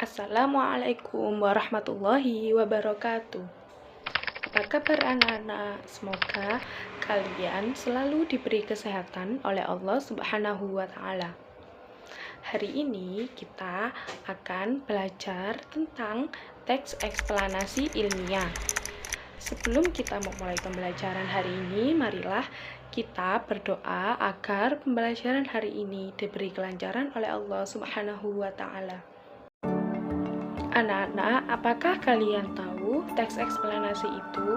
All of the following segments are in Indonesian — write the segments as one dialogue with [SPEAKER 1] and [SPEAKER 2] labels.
[SPEAKER 1] Assalamualaikum warahmatullahi wabarakatuh. Apa kabar anak-anak? Semoga kalian selalu diberi kesehatan oleh Allah Subhanahu wa Ta'ala. Hari ini kita akan belajar tentang teks eksplanasi ilmiah. Sebelum kita memulai pembelajaran hari ini, marilah kita berdoa agar pembelajaran hari ini diberi kelancaran oleh Allah Subhanahu wa Ta'ala. Anak-anak, apakah kalian tahu teks eksplanasi itu?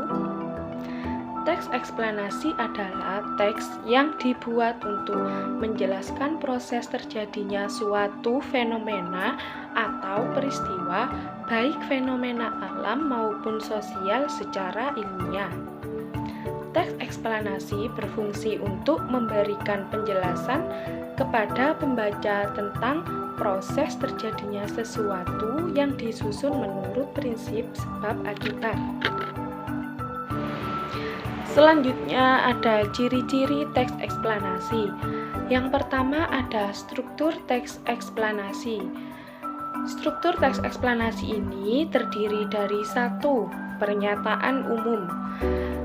[SPEAKER 1] Teks eksplanasi adalah teks yang dibuat untuk menjelaskan proses terjadinya suatu fenomena atau peristiwa, baik fenomena alam maupun sosial secara ilmiah. Teks eksplanasi berfungsi untuk memberikan penjelasan kepada pembaca tentang proses terjadinya sesuatu yang disusun menurut prinsip sebab akibat. Selanjutnya ada ciri-ciri teks eksplanasi. Yang pertama ada struktur teks eksplanasi. Struktur teks eksplanasi ini terdiri dari 1. Pernyataan umum.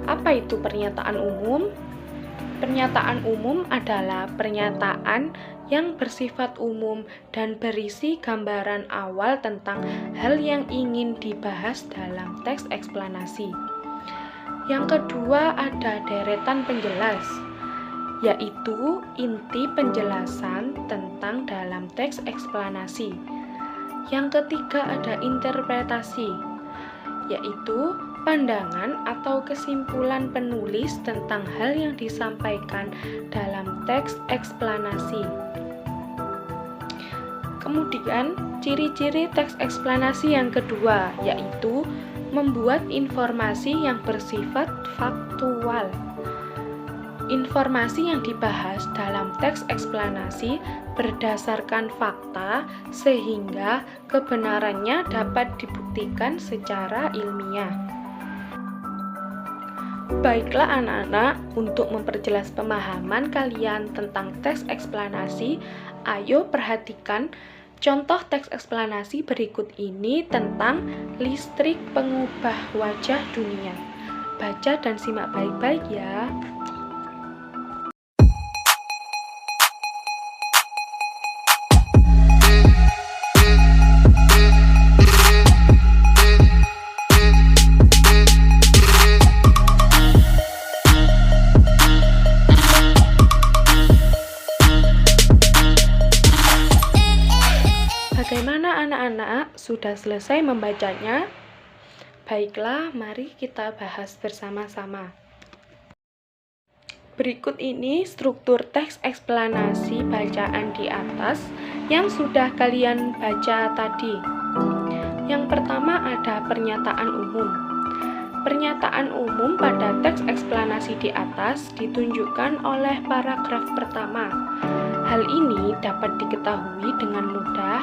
[SPEAKER 1] Apa itu pernyataan umum? Pernyataan umum adalah pernyataan yang bersifat umum dan berisi gambaran awal tentang hal yang ingin dibahas dalam teks eksplanasi. Yang kedua ada deretan penjelas, yaitu inti penjelasan tentang dalam teks eksplanasi. Yang ketiga ada interpretasi, yaitu pandangan atau kesimpulan penulis tentang hal yang disampaikan dalam teks eksplanasi. Kemudian, ciri-ciri teks eksplanasi yang kedua, yaitu membuat informasi yang bersifat faktual. Informasi yang dibahas dalam teks eksplanasi berdasarkan fakta sehingga kebenarannya dapat dibuktikan secara ilmiah. Baiklah anak-anak, untuk memperjelas pemahaman kalian tentang teks eksplanasi, ayo perhatikan contoh teks eksplanasi berikut ini tentang listrik pengubah wajah dunia. Baca dan simak baik-baik ya. Bagaimana anak-anak? Sudah selesai membacanya? Baiklah, mari kita bahas bersama-sama. Berikut ini struktur teks eksplanasi bacaan di atas yang sudah kalian baca tadi. Yang pertama ada pernyataan umum. Pernyataan umum pada teks eksplanasi di atas ditunjukkan oleh paragraf pertama. Hal ini dapat diketahui dengan mudah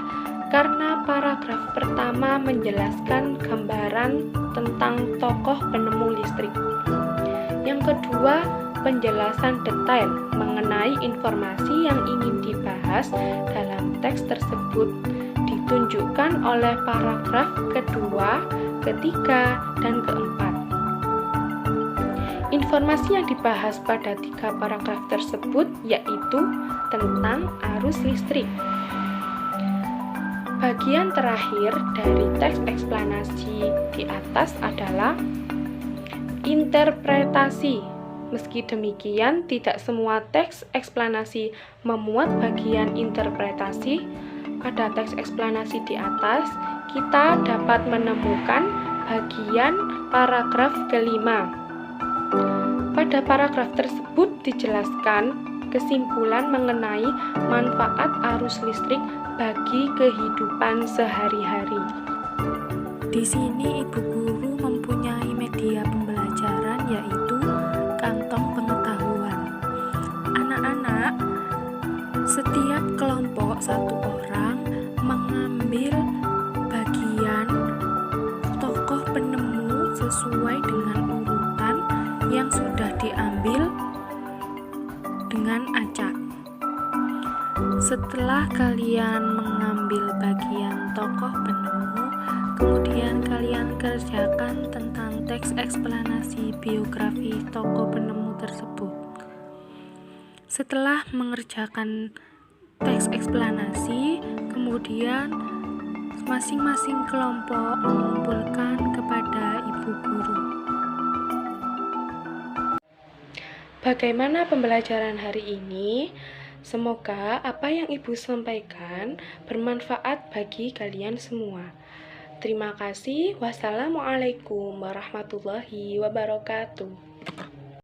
[SPEAKER 1] karena paragraf pertama menjelaskan gambaran tentang tokoh penemu listrik. Yang kedua, penjelasan detail mengenai informasi yang ingin dibahas dalam teks tersebut ditunjukkan oleh paragraf kedua, ketiga, dan keempat. Informasi yang dibahas pada 3 paragraf tersebut yaitu tentang arus listrik. Bagian terakhir dari teks eksplanasi di atas adalah interpretasi. Meski demikian, tidak semua teks eksplanasi memuat bagian interpretasi. Pada teks eksplanasi di atas, kita dapat menemukan bagian paragraf kelima. Pada paragraf tersebut dijelaskan kesimpulan mengenai manfaat arus listrik bagi kehidupan sehari-hari.
[SPEAKER 2] Di sini ibu guru mempunyai media pembelajaran yaitu kantong pengetahuan. Anak-anak, setiap kelompok 1 orang mengambil bagian tokoh penemu sesuai dengan urutan yang sudah diambil dengan acak. Setelah kalian mengambil bagian tokoh penemu, kemudian kalian kerjakan tentang teks eksplanasi biografi tokoh penemu tersebut. Setelah mengerjakan teks eksplanasi, kemudian masing-masing kelompok mengumpulkan kepada ibu guru.
[SPEAKER 1] Bagaimana pembelajaran hari ini? Semoga apa yang Ibu sampaikan bermanfaat bagi kalian semua. Terima kasih. Wassalamualaikum warahmatullahi wabarakatuh.